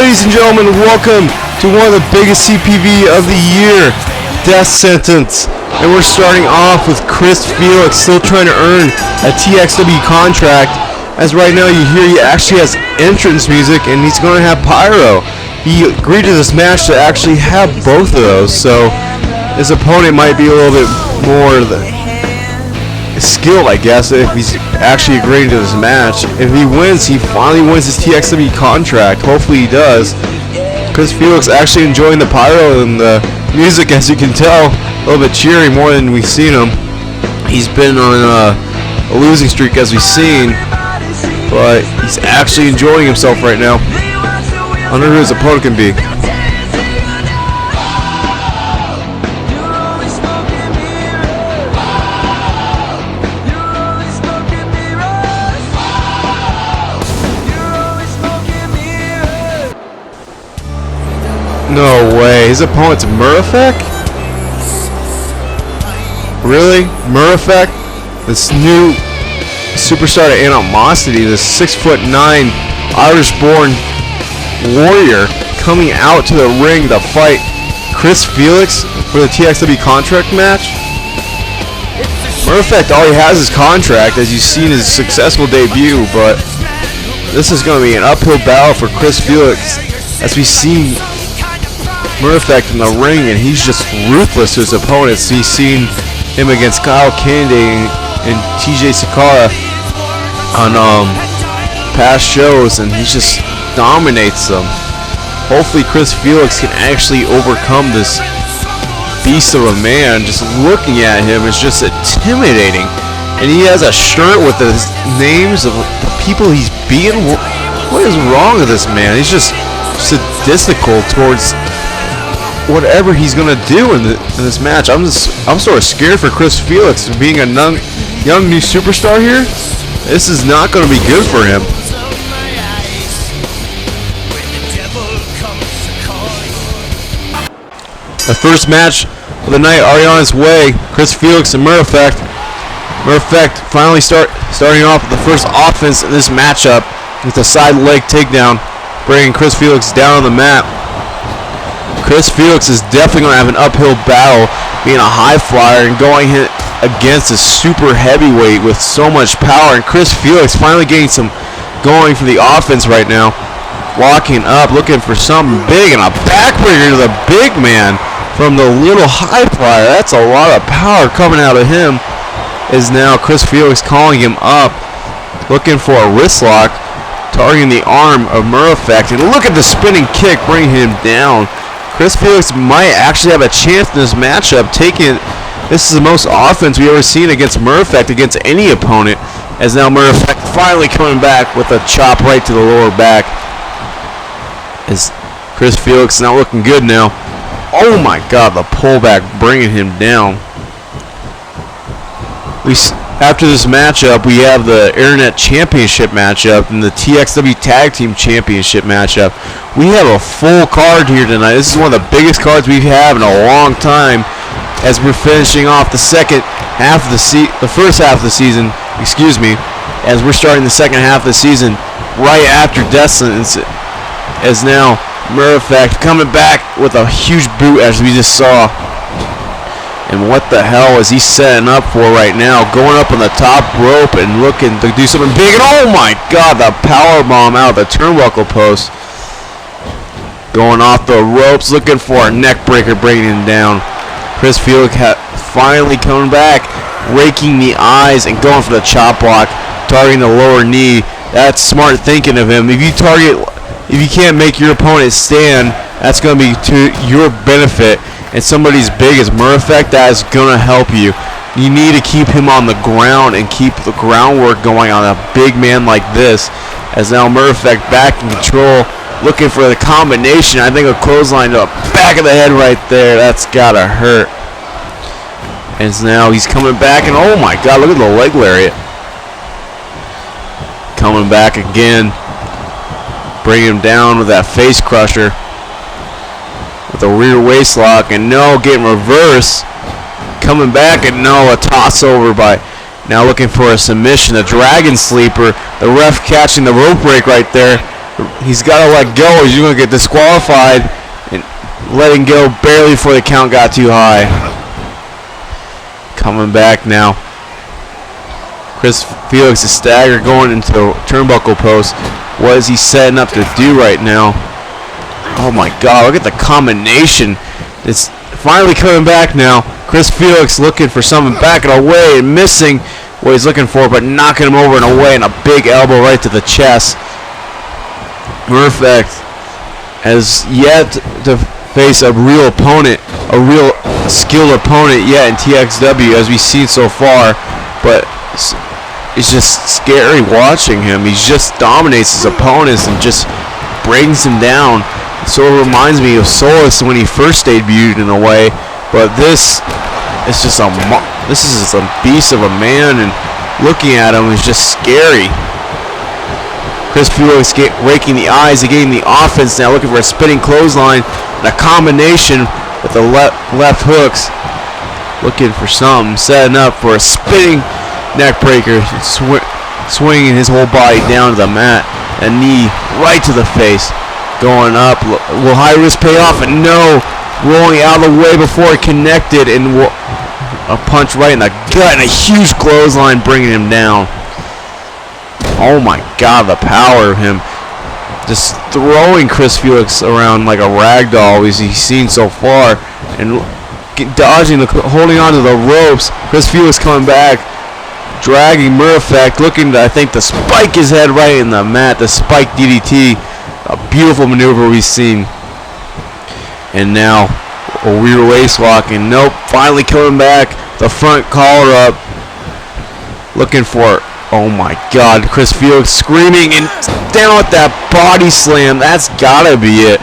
Ladies and gentlemen, welcome to one of the biggest CPV of the year, Death Sentence. And we're starting off with Chris Felix, still trying to earn a TXW contract. As right now you hear he actually has entrance music and he's going to have pyro. He agreed to this match to actually have both of those, so his opponent might be a little bit more skilled, I guess, if he's actually agreeing to this match. If he wins, he finally wins his TXW contract. Hopefully he does. Chris Felix actually enjoying the pyro and the music, as you can tell, a little bit cheery more than we've seen him. He's been on a losing streak, as we've seen, but he's actually enjoying himself right now. I wonder who his opponent can be. No way. His opponent's Murafek? Really? Murafek? This new superstar to Animosity, this 6'9" Irish-born warrior coming out to the ring to fight Chris Felix for the TXW contract match? Murafek, all he has is contract, as you've seen his successful debut, but this is going to be an uphill battle for Chris Felix, as we've seen Murafek in the ring, and he's just ruthless to his opponents. He's seen him against Kyle Kennedy and TJ Sakara on past shows, and he just dominates them. Hopefully Chris Felix can actually overcome this beast of a man. Just looking at him is just intimidating, and he has a shirt with the names of the people he's beaten. What is wrong with this man? He's just sadistical towards whatever he's gonna do in this match. I'm sort of scared for Chris Felix being a young new superstar here. This is not gonna be good for him. The first match of the night already on its way. Chris Felix and Murafek. Murafek finally starting off with the first offense in this matchup with a side leg takedown, bringing Chris Felix down on the mat. Chris Felix is definitely going to have an uphill battle being a high flyer and going against a super heavyweight with so much power. And Chris Felix finally getting some going for the offense right now. Walking up, looking for something big, and a backbreaker to the big man from the little high flyer. That's a lot of power coming out of him. Is now Chris Felix calling him up, looking for a wrist lock, targeting the arm of Murafek. And look at the spinning kick bringing him down. Chris Felix might actually have a chance in this matchup. This is the most offense we've ever seen against Murafek, against any opponent. As now Murafek finally coming back with a chop right to the lower back. As Chris Felix not looking good now. Oh my God, the pullback bringing him down. After this matchup, we have the Internet Championship matchup and the TXW Tag Team Championship matchup. We have a full card here tonight. This is one of the biggest cards we've had in a long time, as we're finishing off the first half of the season, as we're starting the second half of the season right after Death Sentence. As now Murafek coming back with a huge boot, as we just saw. And what the hell is he setting up for right now? Going up on the top rope and looking to do something big. And oh my God, the power bomb out of the turnbuckle post. Going off the ropes, looking for a neck breaker, bringing him down. Chris Felix finally coming back, raking the eyes and going for the chop block, targeting the lower knee. That's smart thinking of him. If you can't make your opponent stand, that's going to be to your benefit. And somebody's big as Murafek, that is going to help you. You need to keep him on the ground and keep the groundwork going on a big man like this. As now Murafek back in control, looking for the combination. I think a clothesline to the back of the head right there. That's got to hurt. And now he's coming back, and oh my God, look at the leg lariat. Coming back again. Bring him down with that face crusher. With a rear waist lock, and no, getting reverse. Coming back, and no, a toss over by Now looking for a submission, a dragon sleeper. The ref catching the rope break right there. He's got to let go or he's going to get disqualified. And letting go barely before the count got too high. Coming back now. Chris Felix is staggered going into the turnbuckle post. What is he setting up to do right now? Oh my God, look at the combination. It's finally coming back now. Chris Felix looking for something, backing away and missing what he's looking for, but knocking him over and away, and a big elbow right to the chest. Perfect has yet to face a real opponent, a real skilled opponent yet in TXW as we've seen so far, but it's just scary watching him. He just dominates his opponents and just brings him down. So it reminds me of Solus when he first debuted in a way, but this is just a beast of a man, and looking at him is just scary. Chris Felix raking the eyes, getting the offense now, looking for a spinning clothesline and a combination with the left hooks. Looking for something, setting up for a spinning neck breaker, swinging his whole body down to the mat. A knee right to the face. Going up, will high risk pay off? And no, rolling out of the way before it connected, and a punch right in the gut and a huge clothesline bringing him down. Oh my God, the power of him. Just throwing Chris Felix around like a rag doll as he's seen so far, and dodging, holding on to the ropes. Chris Felix coming back, dragging Murphy, looking to, I think, to spike his head right in the mat, the spike DDT. A beautiful maneuver we've seen. And now a rear waist lock, and nope, finally coming back. The front collar up. Looking for, oh my God, Chris Felix screaming and down with that body slam. That's gotta be it.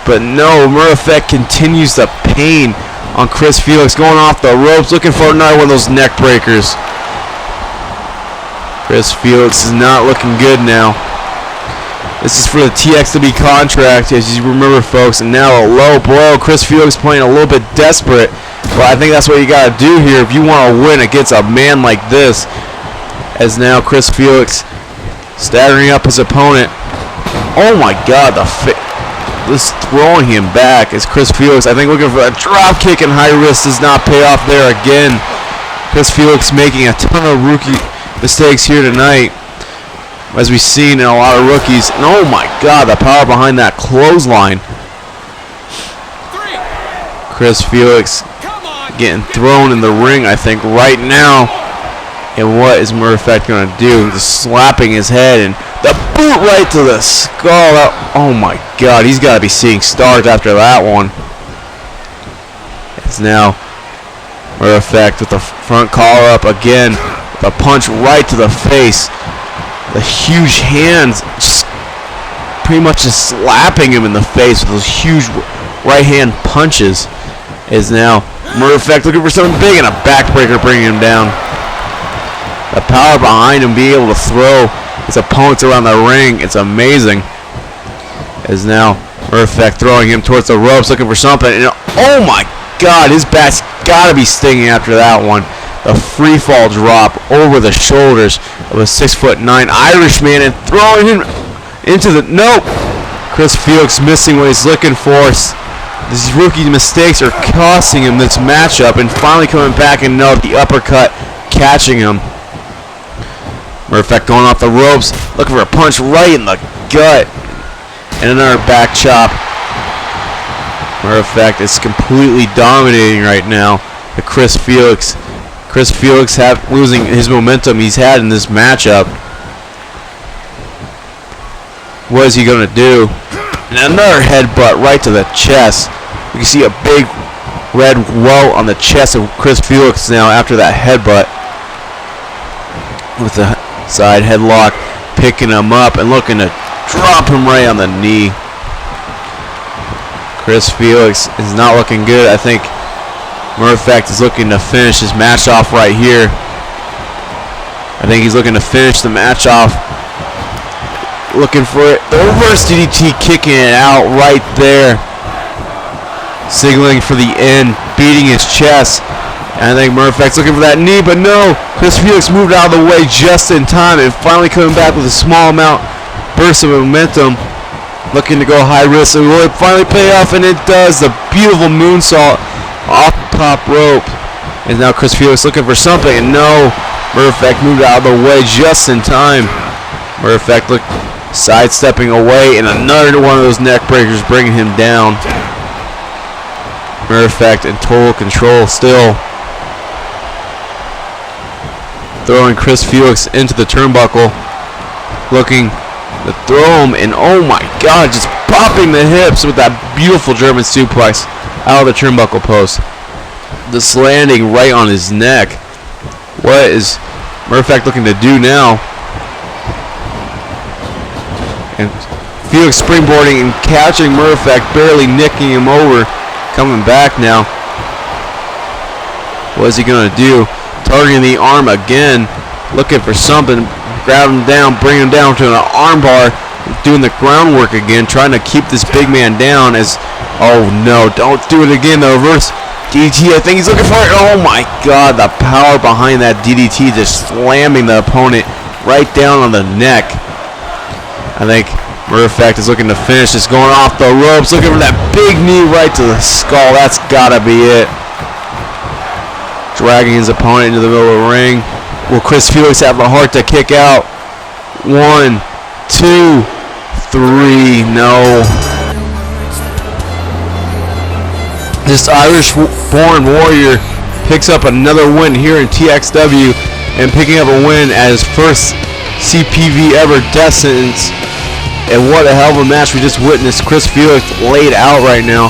But no, Murphy continues the pain on Chris Felix, going off the ropes, looking for another one of those neck breakers. Chris Felix is not looking good now. This is for the TXW contract, as you remember, folks. And now a low blow. Chris Felix playing a little bit desperate. But I think that's what you got to do here if you want to win against a man like this. As now Chris Felix staggering up his opponent. Oh my God, this throwing him back as Chris Felix, I think, looking for a drop kick, and high risk does not pay off there again. Chris Felix making a ton of rookie mistakes here tonight, as we've seen in a lot of rookies. And oh my God, the power behind that clothesline. Chris Felix getting thrown in the ring, I think, right now. And what is Murphy going to do? Just slapping his head, and the boot right to the skull. Oh my God, he's got to be seeing stars after that one. It's now Murphy with the front collar up again. The punch right to the face. The huge hands just pretty much just slapping him in the face with those huge right hand punches. Is now Murphy looking for something big, and a backbreaker bringing him down. The power behind him, being able to throw his opponents around the ring, it's amazing. Is now Murphy throwing him towards the ropes, looking for something. And oh my God, his back's got to be stinging after that one. The free fall drop over the shoulders of a 6'9" Irishman, and throwing him into the nope. Chris Felix missing what he's looking for. These rookie mistakes are costing him this matchup, and finally coming back, and no, the uppercut catching him. Murphy going off the ropes, looking for a punch right in the gut, and another back chop. Murphy is completely dominating right now. The Chris Felix losing his momentum he's had in this matchup. What is he going to do? And another headbutt right to the chest. You can see a big red welt on the chest of Chris Felix now after that headbutt. With the side headlock, picking him up and looking to drop him right on the knee. Chris Felix is not looking good. I think Murphy is looking to finish his match off right here. I think he's looking to finish the match off. Looking for it. The reverse DDT, kicking it out right there. Signaling for the end, beating his chest. And I think Murphy's looking for that knee, but no. Chris Felix moved out of the way just in time, and finally coming back with a small burst of momentum. Looking to go high risk. It will finally pay off, and it does. The beautiful moonsault off the top rope. And now Chris Felix looking for something, and no. Murphy moved out of the way just in time. Murphy look sidestepping away, and another one of those neck breakers bringing him down. Murphy in total control still. Throwing Chris Felix into the turnbuckle. Looking to throw him, and oh my God, just popping the hips with that beautiful German suplex out of the turnbuckle post. Just landing right on his neck. What is Murphy looking to do now? And Felix springboarding and catching Murphy, barely nicking him over. Coming back now. What is he going to do? Targeting the arm again. Looking for something. Grab him down, bring him down to an arm bar. Doing the groundwork again. Trying to keep this big man down as... Oh no, don't do it again. The reverse DDT, I think he's looking for it. Oh my God, the power behind that DDT, just slamming the opponent right down on the neck. I think Murphy is looking to finish this, going off the ropes, looking for that big knee right to the skull. That's gotta be it. Dragging his opponent into the middle of the ring. Will Chris Felix have the heart to kick out? 1, 2, 3, no. This Irish-born warrior picks up another win here in TXW and picking up a win as first CPV ever death sentence. And what a hell of a match we just witnessed. Chris Felix laid out right now.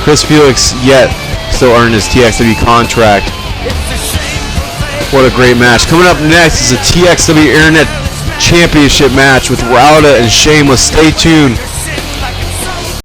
Chris Felix yet still earned his TXW contract. What a great match. Coming up next is a TXW Internet Championship match with Rauda and Sheamus. Stay tuned.